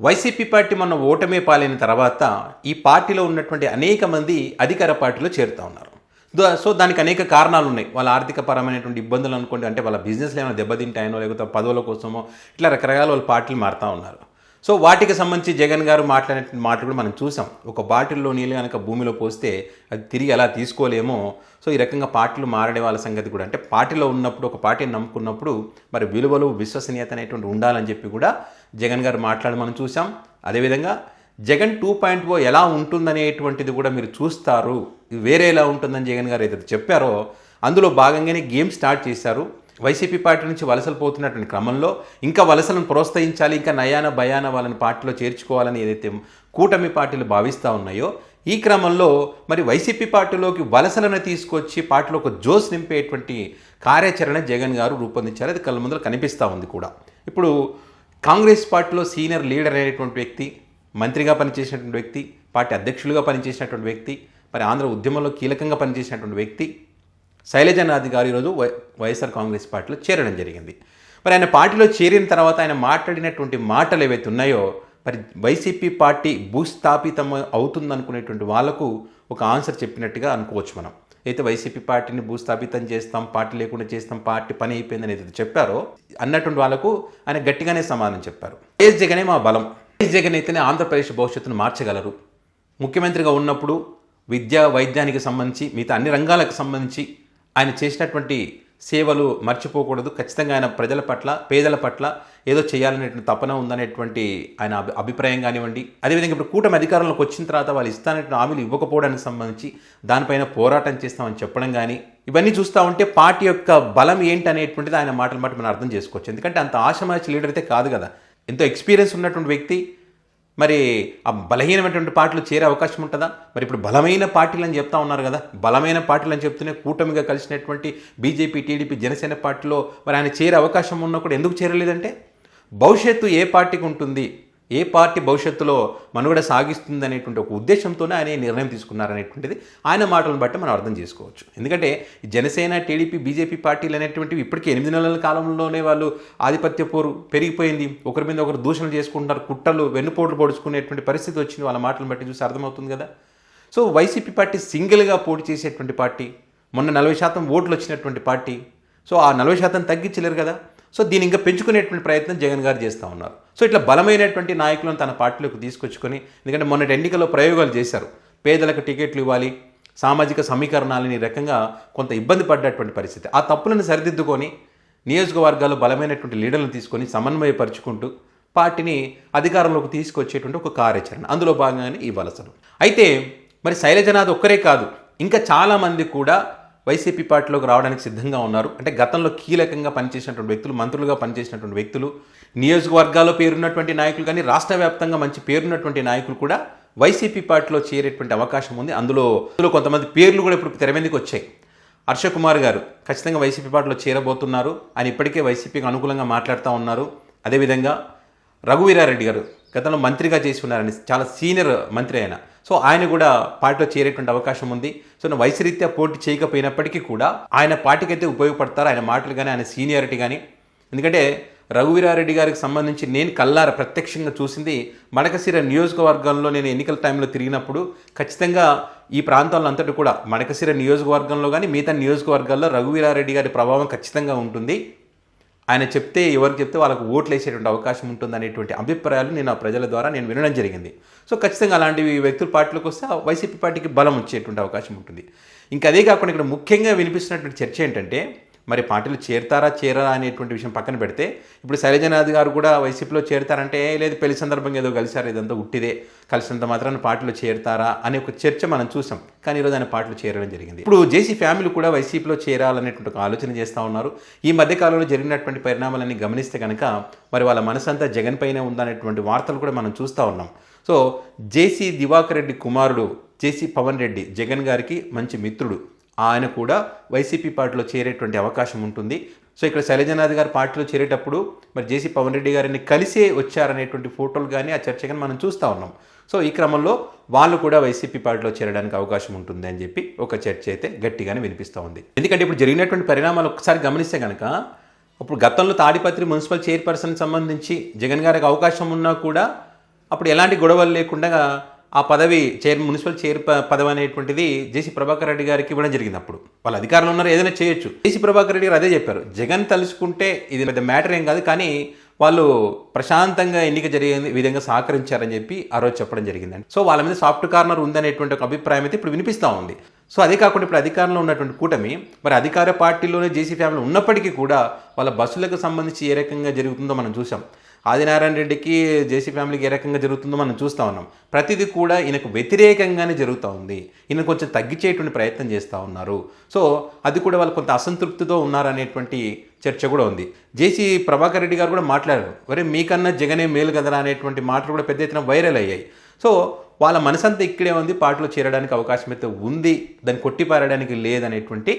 YCP party మొన్న ఓటమి పాలైన తర్వాత ఈ పార్టీలో ఉన్నటువంటి అనేక మంది అధికార పార్టీలో చేరుతూ ఉన్నారు. సో దానికి అనేక కారణాలు ఉన్నాయి. వాళ్ళ ఆర్థిక పరమైనటువంటి ఇబ్బందులు అనుకోండి, అంటే వాళ్ళ బిజినెస్లో ఏమైనా దెబ్బతింటాయనో లేకపోతే పదవుల కోసమో ఇట్లా రకరకాల వాళ్ళ పార్టీలు మారుతూ ఉన్నారు. సో వాటికి సంబంధించి జగన్ గారు మాట్లాడినటువంటి మాటలు కూడా మనం చూసాం. ఒక బాటిల్లో నీళ్ళు కనుక భూమిలో పోస్తే అది తిరిగి ఎలా తీసుకోలేమో, సో ఈ రకంగా పార్టీలు మారడే వాళ్ళ సంగతి కూడా, అంటే పార్టీలో ఉన్నప్పుడు ఒక పార్టీని నమ్ముకున్నప్పుడు మరి విలువలు విశ్వసనీయత అనేటువంటి ఉండాలని చెప్పి కూడా జగన్ గారు మాట్లాడి మనం చూసాం. అదేవిధంగా జగన్ 2.0 ఎలా ఉంటుందనేటువంటిది కూడా మీరు చూస్తారు, వేరే ఎలా ఉంటుందని జగన్ గారు ఏదైతే చెప్పారో అందులో భాగంగానే గేమ్ స్టార్ట్ చేశారు. వైసీపీ పార్టీ నుంచి వలసలు పోతున్నటువంటి క్రమంలో ఇంకా వలసలను ప్రోత్సహించాలి, ఇంకా నయాన భయాన వాళ్ళని పార్టీలో చేర్చుకోవాలని ఏదైతే కూటమి పార్టీలు భావిస్తూ ఉన్నాయో, ఈ క్రమంలో మరి వైసీపీ పార్టీలోకి వలసలను తీసుకొచ్చి పార్టీలో ఒక జోస్ నింపేటువంటి కార్యాచరణ జగన్ గారు రూపొందించారు. అది కళ్ళ ముందర కనిపిస్తూ ఉంది కూడా. ఇప్పుడు కాంగ్రెస్ పార్టీలో సీనియర్ లీడర్ అనేటువంటి వ్యక్తి, మంత్రిగా పనిచేసినటువంటి వ్యక్తి, పార్టీ అధ్యక్షులుగా పనిచేసినటువంటి వ్యక్తి, మరి ఆంధ్ర ఉద్యమంలో కీలకంగా పనిచేసినటువంటి వ్యక్తి శైలజనాథ్ గారు ఈరోజు వైఎస్ఆర్ కాంగ్రెస్ పార్టీలో చేరడం జరిగింది. మరి ఆయన పార్టీలో చేరిన తర్వాత ఆయన మాట్లాడినటువంటి మాటలు ఏవైతే ఉన్నాయో, మరి వైసీపీ పార్టీ భూస్థాపితం అవుతుందనుకునేటువంటి వాళ్లకు ఒక ఆన్సర్ చెప్పినట్టుగా అనుకోవచ్చు మనం. అయితే వైసీపీ పార్టీని భూస్థాపితం చేస్తాం, పార్టీ లేకుండా చేస్తాం, పార్టీ పని అయిపోయిందని ఏదైతే చెప్పారో అన్నటువంటి వాళ్ళకు ఆయన గట్టిగానే సమాధానం చెప్పారు. వైఎస్ జగనే మా బలం, వైఎస్ జగన్ అయితేనే ఆంధ్రప్రదేశ్ భవిష్యత్తును మార్చగలరు. ముఖ్యమంత్రిగా ఉన్నప్పుడు విద్యా వైద్యానికి సంబంధించి మిగతా అన్ని రంగాలకు సంబంధించి ఆయన చేసినటువంటి సేవలు మర్చిపోకూడదు. ఖచ్చితంగా ఆయన ప్రజల పట్ల, పేదల పట్ల ఏదో చేయాలనేటువంటి తపన ఉందనేటువంటి ఆయన అభిప్రాయం కానివ్వండి. అదేవిధంగా ఇప్పుడు కూటమి అధికారంలోకి వచ్చిన తర్వాత వాళ్ళు ఇస్తానటువంటి హామీలు ఇవ్వకపోవడానికి సంబంధించి దానిపైన పోరాటం చేస్తామని చెప్పడం కానీ, ఇవన్నీ చూస్తూ ఉంటే పార్టీ యొక్క బలం ఏంటి అనేటువంటిది ఆయన మాటలు బట్టి మనం అర్థం చేసుకోవచ్చు. ఎందుకంటే అంత ఆషామాషి లీడర్ అయితే కాదు కదా, ఎంతో ఎక్స్పీరియన్స్ ఉన్నటువంటి వ్యక్తి. మరి ఆ బలహీనమైనటువంటి పార్టీలు చేరే అవకాశం ఉంటుందా? మరి ఇప్పుడు బలమైన పార్టీలు అని చెప్తా ఉన్నారు కదా, బలమైన పార్టీలు అని చెప్తూనే కూటమిగా కలిసినటువంటి బీజేపీ, టీడీపీ, జనసేన పార్టీలో మరి ఆయన చేరే అవకాశం ఉన్నా కూడా ఎందుకు చేరలేదంటే, భవిష్యత్తు ఏ పార్టీకి ఉంటుంది, ఏ పార్టీ భవిష్యత్తులో మనుగడ సాగిస్తుంది అనేటువంటి ఒక ఉద్దేశంతోనే ఆయన నిర్ణయం తీసుకున్నారనేటువంటిది ఆయన మాటలను బట్టి మనం అర్థం చేసుకోవచ్చు. ఎందుకంటే జనసేన, టీడీపీ, బీజేపీ పార్టీలు అనేటువంటివి ఇప్పటికీ 8 నెలల కాలంలోనే వాళ్ళు ఆధిపత్య పోరు పెరిగిపోయింది, ఒకరి మీద ఒకరు దూషణలు చేసుకుంటున్నారు, కుట్రలు వెన్నుపోట్లు పొడుచుకునేటువంటి పరిస్థితి వచ్చింది. వాళ్ళ మాటలను బట్టి చూసి అర్థమవుతుంది కదా. సో వైసీపీ పార్టీ సింగిల్గా పోటీ చేసేటువంటి పార్టీ, మొన్న 40% ఓట్లు వచ్చినటువంటి పార్టీ. సో ఆ 40% తగ్గించలేరు కదా. సో దీన్ని ఇంకా పెంచుకునేటువంటి ప్రయత్నం జగన్ గారు చేస్తూ ఉన్నారు. సో ఇట్లా బలమైనటువంటి నాయకులను తన పార్టీలోకి తీసుకొచ్చుకొని, ఎందుకంటే మొన్నటి ఎన్నికల్లో ప్రయోగాలు చేశారు, పేదలకు టికెట్లు ఇవ్వాలి, సామాజిక సమీకరణాలని రకంగా కొంత ఇబ్బంది పడ్డటువంటి పరిస్థితి. ఆ తప్పులను సరిదిద్దుకొని నియోజకవర్గాల్లో బలమైనటువంటి లీడర్లను తీసుకొని సమన్వయపరుచుకుంటూ పార్టీని అధికారంలోకి తీసుకొచ్చేటువంటి ఒక కార్యాచరణ, అందులో భాగంగానే ఈ వలసలు. అయితే మరి శైలజనాథ్ ఒక్కరే కాదు, ఇంకా చాలామంది కూడా వైసీపీ పార్టీలోకి రావడానికి సిద్ధంగా ఉన్నారు. అంటే గతంలో కీలకంగా పనిచేసినటువంటి వ్యక్తులు, మంత్రులుగా పనిచేసినటువంటి వ్యక్తులు, నియోజకవర్గాల్లో పేరున్నటువంటి నాయకులు కానీ రాష్ట్ర వ్యాప్తంగా మంచి పేరున్నటువంటి నాయకులు కూడా వైసీపీ పార్టీలో చేరేటువంటి అవకాశం ఉంది. అందులో కొంతమంది పేర్లు కూడా ఇప్పుడు తెర మీదకి వచ్చాయి. హర్ష కుమార్ గారు ఖచ్చితంగా వైసీపీ పార్టీలో చేరబోతున్నారు. ఆయన ఇప్పటికే వైసీపీకి అనుకూలంగా మాట్లాడుతూ ఉన్నారు. అదేవిధంగా రఘువీరారెడ్డి గారు గతంలో మంత్రిగా చేసి ఉన్నారని, చాలా సీనియర్ మంత్రి ఆయన. సో ఆయన కూడా పార్టీలో చేరేటువంటి అవకాశం ఉంది. సో వయసు రీత్యా పోటీ చేయకపోయినప్పటికీ కూడా ఆయన పార్టీకి అయితే ఉపయోగపడతారు, ఆయన మాటలు కానీ, ఆయన సీనియారిటీ కానీ. ఎందుకంటే రఘువీరారెడ్డి గారికి సంబంధించి నేను కల్లారా ప్రత్యక్షంగా చూసింది, మడకశిర నియోజకవర్గంలో నేను ఎన్నికల టైంలో తిరిగినప్పుడు ఖచ్చితంగా ఈ ప్రాంతాల్లో అంతటి కూడా మడకశిర నియోజకవర్గంలో కానీ మిగతా నియోజకవర్గాల్లో రఘువీరారెడ్డి గారి ప్రభావం ఖచ్చితంగా ఉంటుంది. ఆయన చెప్తే, ఎవరికి చెప్తే వాళ్ళకు ఓట్లు వేసేటువంటి అవకాశం ఉంటుంది అనేటువంటి అభిప్రాయాలు నేను ఆ ప్రజల ద్వారా నేను వినడం జరిగింది. సో ఖచ్చితంగా అలాంటివి వ్యక్తుల పార్టీలోకి వస్తే వైసీపీ పార్టీకి బలం వచ్చేటువంటి అవకాశం ఉంటుంది. ఇంకా అదే కాకుండా ఇక్కడ ముఖ్యంగా వినిపిస్తున్నటువంటి చర్చ ఏంటంటే, మరి పార్టీలు చేరరా అనేటువంటి విషయం పక్కన పెడితే, ఇప్పుడు శైలజనాథ్ గారు కూడా వైసీపీలో చేరతారంటే, లేదు పెళ్లి సందర్భంగా ఏదో కలిసారు, ఇదంతా ఉట్టిదే, కలిసినంత మాత్రాన పార్టీలో చేరతారా అనే ఒక చర్చ మనం చూసాం. కానీ ఈరోజు ఆయన పార్టీలో చేరడం జరిగింది. ఇప్పుడు జేసీ ఫ్యామిలీ కూడా వైసీపీలో చేరాలనేటువంటి ఒక ఆలోచన చేస్తూ ఉన్నారు. ఈ మధ్యకాలంలో జరిగినటువంటి పరిణామాలన్నీ గమనిస్తే కనుక మరి వాళ్ళ మనసంతా జగన్ పైనే ఉందనేటువంటి వార్తలు కూడా మనం చూస్తూ ఉన్నాం. సో జేసీ దివాకర్ రెడ్డి కుమారుడు జేసీ పవన్ రెడ్డి జగన్ గారికి మంచి మిత్రుడు, ఆయన కూడా వైసీపీ పార్టీలో చేరేటువంటి అవకాశం ఉంటుంది. సో ఇక్కడ శైలజనాథ్ గారు పార్టీలో చేరేటప్పుడు మరి జేసీ పవన్ రెడ్డి గారిని కలిసే వచ్చారనేటువంటి ఫోటోలు కానీ ఆ చర్చ కానీ మనం చూస్తూ ఉన్నాం. సో ఈ క్రమంలో వాళ్ళు కూడా వైసీపీ పార్టీలో చేరడానికి అవకాశం ఉంటుంది అని చెప్పి ఒక చర్చ అయితే గట్టిగానే వినిపిస్తూ ఉంది. ఎందుకంటే ఇప్పుడు జరిగినటువంటి పరిణామాలు ఒకసారి గమనిస్తే కనుక, ఇప్పుడు గతంలో తాడిపత్రి మున్సిపల్ చైర్పర్సన్ సంబంధించి జగన్ గారికి అవకాశం ఉన్నా కూడా అప్పుడు ఎలాంటి గొడవలు లేకుండా ఆ పదవి మున్సిపల్ చైర్ పదవి అనేటువంటిది జేసీ ప్రభాకర్ రెడ్డి గారికి ఇవ్వడం జరిగింది. అప్పుడు వాళ్ళు అధికారంలో ఉన్నారు, ఏదైనా చేయొచ్చు. జేసీ ప్రభాకర్ రెడ్డి గారు అదే చెప్పారు, జగన్ తలుచుకుంటే ఇది పెద్ద మ్యాటర్ ఏం కాదు, కానీ వాళ్ళు ప్రశాంతంగా ఎన్నిక జరిగే విధంగా సహకరించారని చెప్పి ఆ రోజు చెప్పడం జరిగిందండి. సో వాళ్ళ మీద సాఫ్ట్ కార్నర్ ఉందనేటువంటి ఒక అభిప్రాయం అయితే ఇప్పుడు వినిపిస్తూ ఉంది. సో అదే కాకుండా ఇప్పుడు అధికారంలో ఉన్నటువంటి కూటమి మరి అధికార పార్టీలోనే జేసీ ఫ్యామిలీ ఉన్నప్పటికీ కూడా వాళ్ళ బస్సులకు సంబంధించి ఏ రకంగా జరుగుతుందో మనం చూసాం. ఆదినారాయణ రెడ్డికి జేసీ ఫ్యామిలీకి ఏ రకంగా జరుగుతుందో మనం చూస్తూ ఉన్నాం. ప్రతిదీ కూడా ఈయనకు వ్యతిరేకంగానే జరుగుతూ ఉంది. ఈయన కొంచెం తగ్గించేటువంటి ప్రయత్నం చేస్తూ ఉన్నారు. సో అది కూడా వాళ్ళు కొంత అసంతృప్తితో ఉన్నారనేటువంటి చర్చ కూడా ఉంది. జేసీ ప్రభాకర్ రెడ్డి గారు కూడా మాట్లాడారు, మరి మీకన్నా జగనే మేలు కదరా అనేటువంటి మాటలు కూడా పెద్ద ఎత్తున వైరల్ అయ్యాయి. సో వాళ్ళ మనసంతా ఇక్కడే ఉంది, పార్టీలో చేరడానికి అవకాశం అయితే ఉంది, దాన్ని కొట్టిపారడానికి లేదనేటువంటి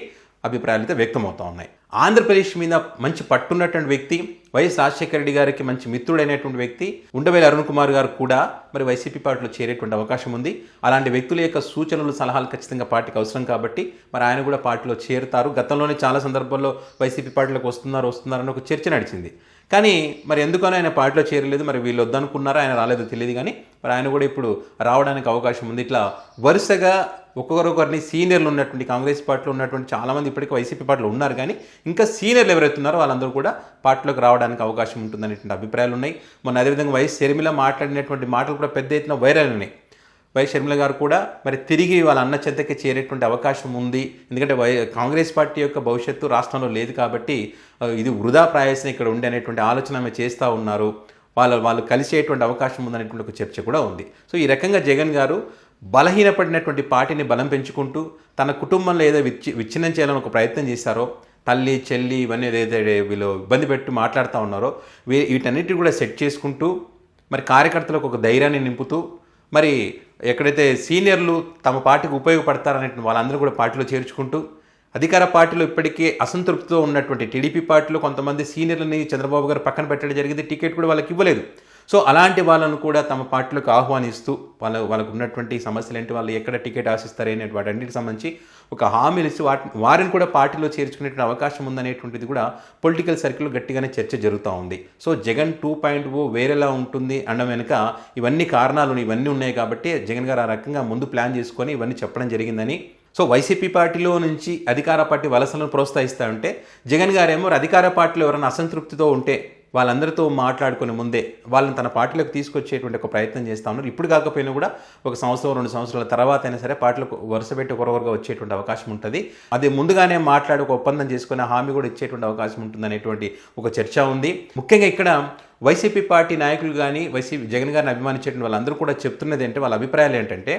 అభిప్రాయాలు అయితే వ్యక్తమవుతూ ఉన్నాయి. ఆంధ్రప్రదేశ్ మీద మంచి పట్టున్నటువంటి వ్యక్తి, వైఎస్ రాజశేఖర రెడ్డి గారికి మంచి మిత్రుడైనటువంటి వ్యక్తి ఉండవేల అరుణ్ కుమార్ గారు కూడా మరి వైసీపీ పార్టీలో చేరేటువంటి అవకాశం ఉంది. అలాంటి వ్యక్తుల యొక్క సూచనలు సలహాలు ఖచ్చితంగా పార్టీకి అవసరం కాబట్టి మరి ఆయన కూడా పార్టీలో చేరుతారు. గతంలోనే చాలా సందర్భాల్లో వైసీపీ పార్టీలోకి వస్తున్నారని ఒక చర్చ నడిచింది. కానీ మరి ఎందుకనో ఆయన పార్టీలో చేరలేదు. మరి వీళ్ళు వద్దనుకున్నారా, ఆయన రాలేదో తెలియదు. కానీ మరి ఆయన కూడా ఇప్పుడు రావడానికి అవకాశం ఉంది. ఇట్లా వరుసగా ఒక్కొక్కరిని సీనియర్లు ఉన్నటువంటి కాంగ్రెస్ పార్టీలో ఉన్నటువంటి చాలామంది ఇప్పటికీ వైసీపీ పార్టీలో ఉన్నారు. కానీ ఇంకా సీనియర్లు ఎవరైతే ఉన్నారో వాళ్ళందరూ కూడా పార్టీలోకి రావడానికి అవకాశం ఉంటుందనేటువంటి అభిప్రాయాలు ఉన్నాయి. మొన్న అదేవిధంగా వైఎస్ షర్మిల మాట్లాడినటువంటి మాటలు కూడా పెద్ద ఎత్తున వైరల్ ఉన్నాయి. వైఎస్ షర్మిల గారు కూడా మరి తిరిగి వాళ్ళ అన్న చెంతకి చేరేటువంటి అవకాశం ఉంది. ఎందుకంటే కాంగ్రెస్ పార్టీ యొక్క భవిష్యత్తు రాష్ట్రంలో లేదు కాబట్టి ఇది వృధా ప్రయాసం ఇక్కడ ఉండే అనేటువంటి ఆలోచన ఆమె చేస్తూ ఉన్నారు. వాళ్ళు కలిసేటువంటి అవకాశం ఉందనేటువంటి ఒక చర్చ కూడా ఉంది. సో ఈ రకంగా జగన్ గారు బలహీనపడినటువంటి పార్టీని బలం పెంచుకుంటూ తన కుటుంబంలో ఏదో విచ్ఛిన్నం చేయాలని ఒక ప్రయత్నం చేశారో, తల్లి చెల్లి ఇవన్నీ ఏదైతే వీళ్ళు ఇబ్బంది పెట్టి మాట్లాడుతూ ఉన్నారో వీటన్నిటిని కూడా సెట్ చేసుకుంటూ మరి కార్యకర్తలకు ఒక ధైర్యాన్ని నింపుతూ మరి ఎక్కడైతే సీనియర్లు తమ పార్టీకి ఉపయోగపడతారనే వాళ్ళందరూ కూడా పార్టీలో చేర్చుకుంటూ అధికార పార్టీలో ఇప్పటికే అసంతృప్తితో ఉన్నటువంటి టీడీపీ పార్టీలో కొంతమంది సీనియర్లని చంద్రబాబు గారు పక్కన పెట్టడం జరిగింది. టికెట్ కూడా వాళ్ళకి ఇవ్వలేదు. సో అలాంటి వాళ్ళను కూడా తమ పార్టీలోకి ఆహ్వానిస్తూ వాళ్ళకు ఉన్నటువంటి సమస్యలు ఏంటి, వాళ్ళు ఎక్కడ టికెట్ ఆశిస్తారనే వాటన్నిటికి సంబంధించి ఒక హామీలు ఇచ్చి వారిని కూడా పార్టీలో చేర్చుకునేటువంటి అవకాశం ఉందనేటువంటిది కూడా పొలిటికల్ సర్కిల్లో గట్టిగానే చర్చ జరుగుతూ ఉంది. సో జగన్ 2.0 వేరేలా ఉంటుంది అనడం వెనుక ఇవన్నీ కారణాలు ఇవన్నీ ఉన్నాయి కాబట్టి జగన్ గారు ఆ రకంగా ముందు ప్లాన్ చేసుకొని ఇవన్నీ చెప్పడం జరిగిందని. సో వైసీపీ పార్టీలో నుంచి అధికార పార్టీ వలసలను ప్రోత్సహిస్తూ ఉంటే జగన్ గారేమో అధికార పార్టీలో ఎవరైనా అసంతృప్తితో ఉంటే వాళ్ళందరితో మాట్లాడుకునే ముందే వాళ్ళని తన పార్టీలోకి తీసుకొచ్చేటువంటి ఒక ప్రయత్నం చేస్తూ ఉన్నారు. ఇప్పుడు కాకపోయినా కూడా ఒక సంవత్సరం 2 సంవత్సరాల తర్వాత అయినా సరే పార్టీలకు వరుసపెట్టి ఒకరొకరుగా వచ్చేటువంటి అవకాశం ఉంటుంది. అది ముందుగానే మాట్లాడి ఒక ఒప్పందం చేసుకుని హామీ కూడా ఇచ్చేటువంటి అవకాశం ఉంటుంది అనేటువంటి ఒక చర్చ ఉంది. ముఖ్యంగా ఇక్కడ వైసీపీ పార్టీ నాయకులు కానీ జగన్ గారిని అభిమానించేటువంటి వాళ్ళందరూ కూడా చెప్తున్నది ఏంటంటే, వాళ్ళ అభిప్రాయాలు ఏంటంటే,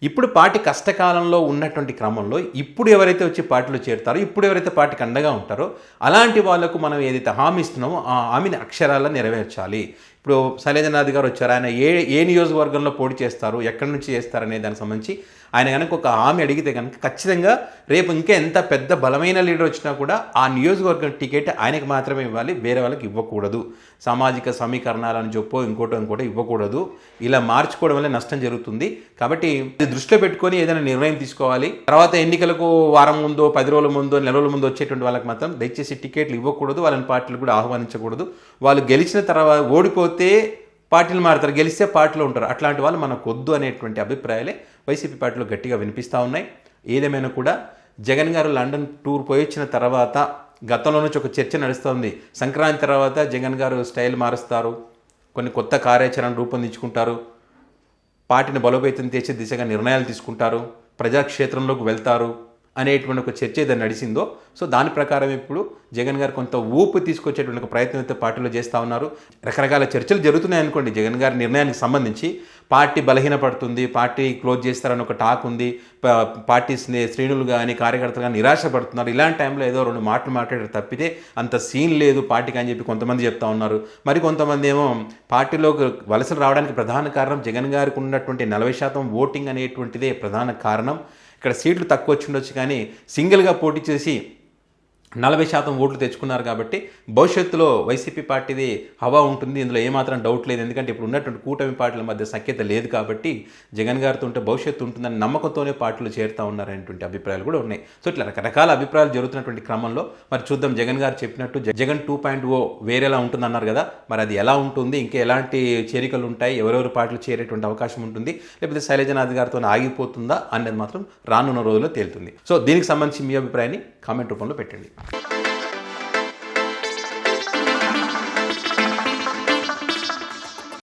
ఇప్పుడు పార్టీ కష్టకాలంలో ఉన్నటువంటి క్రమంలో ఇప్పుడు ఎవరైతే వచ్చి పార్టీలో చేరుతారో, ఇప్పుడు ఎవరైతే పార్టీకి అండగా ఉంటారో అలాంటి వాళ్లకు మనం ఏదైతే హామీ ఇస్తున్నామో ఆ హామీని అక్షరాల్లో నెరవేర్చాలి. ఇప్పుడు శైలజనాథ్ గారు వచ్చారు, ఆయన ఏ నియోజకవర్గంలో పోటీ చేస్తారు, ఎక్కడి నుంచి చేస్తారనే దానికి సంబంధించి ఆయన కనుక ఒక హామీ అడిగితే కనుక ఖచ్చితంగా రేపు ఇంకా ఎంత పెద్ద బలమైన లీడర్ వచ్చినా కూడా ఆ నియోజకవర్గం టికెట్ ఆయనకు మాత్రమే ఇవ్వాలి, వేరే వాళ్ళకి ఇవ్వకూడదు. సామాజిక సమీకరణాలను చెప్పో ఇంకోటో ఇవ్వకూడదు. ఇలా మార్చుకోవడం వల్ల నష్టం జరుగుతుంది. కాబట్టి దృష్టిలో పెట్టుకొని ఏదైనా నిర్ణయం తీసుకోవాలి. తర్వాత ఎన్నికలకు వారం ముందో 10 రోజుల ముందో నెల రోజుల ముందో వచ్చేటువంటి వాళ్ళకి మాత్రం దయచేసి టికెట్లు ఇవ్వకూడదు, వాళ్ళని పార్టీలు కూడా ఆహ్వానించకూడదు. వాళ్ళు గెలిచిన తర్వాత ఓడిపోతే పార్టీలు మారుతారు, గెలిస్తే పార్టీలో ఉంటారు. అట్లాంటి వాళ్ళు మనకు వద్దు అనేటువంటి అభిప్రాయాలే వైసీపీ పార్టీలో గట్టిగా వినిపిస్తూ ఉన్నాయి. ఏదేమైనా కూడా జగన్ గారు లండన్ టూర్ పోయి వచ్చిన తర్వాత గతంలో నుంచి ఒక చర్చ నడుస్తుంది. సంక్రాంతి తర్వాత జగన్ గారు స్టైల్ మారుస్తారు, కొన్ని కొత్త కార్యాచరణ రూపొందించుకుంటారు, పార్టీని బలోపేతం చేసే దిశగా నిర్ణయాలు తీసుకుంటారు, ప్రజాక్షేత్రంలోకి వెళ్తారు అనేటువంటి ఒక చర్చ ఏదైనా నడిచిందో, సో దాని ప్రకారం ఇప్పుడు జగన్ గారు కొంత ఊపు తీసుకొచ్చేటువంటి ఒక ప్రయత్నం అయితే పార్టీలో చేస్తూ ఉన్నారు. రకరకాల చర్చలు జరుగుతున్నాయి అనుకోండి. జగన్ గారి నిర్ణయానికి సంబంధించి పార్టీ బలహీనపడుతుంది, పార్టీ క్లోజ్ చేస్తారని ఒక టాక్ ఉంది, పార్టీ శ్రేణులు కానీ కార్యకర్తలు కానీ నిరాశపడుతున్నారు. ఇలాంటి టైంలో ఏదో 2 మాటలు మాట్లాడారు తప్పితే అంత సీన్ లేదు పార్టీకి అని చెప్పి కొంతమంది చెప్తా ఉన్నారు. మరి కొంతమంది ఏమో పార్టీలోకి వలసలు రావడానికి ప్రధాన కారణం జగన్ గారికి ఉన్నటువంటి 40% ఓటింగ్ అనేటువంటిదే ప్రధాన కారణం. ఇక్కడ సీట్లు తక్కువ వచ్చి ఉండొచ్చు, కానీ సింగిల్గా పోటీ చేసి 40% ఓట్లు తెచ్చుకున్నారు కాబట్టి భవిష్యత్తులో వైసీపీ పార్టీది హవా ఉంటుంది, ఇందులో ఏమాత్రం డౌట్ లేదు. ఎందుకంటే ఇప్పుడు ఉన్నటువంటి కూటమి పార్టీల మధ్య సఖ్యత లేదు కాబట్టి జగన్ గారితో ఉంటే భవిష్యత్తు ఉంటుందని నమ్మకంతోనే పార్టీలు చేరుతూ ఉన్నారనేటువంటి అభిప్రాయాలు కూడా ఉన్నాయి. సో ఇట్లా రకరకాల అభిప్రాయాలు జరుగుతున్నటువంటి క్రమంలో మరి చూద్దాం, జగన్ గారు చెప్పినట్టు జగన్ 2.0 వేరేలా ఉంటుందన్నారు కదా, మరి అది ఎలా ఉంటుంది, ఇంకా ఎలాంటి చేరికలు ఉంటాయి, ఎవరెవరు పార్టీలు చేరేటువంటి అవకాశం ఉంటుంది, లేకపోతే శైలజనాథ్ గారితో ఆగిపోతుందా అనేది మాత్రం రానున్న రోజుల్లో తేలుతుంది. సో దీనికి సంబంధించి మీ అభిప్రాయాన్ని కామెంట్ రూపంలో పెట్టండి.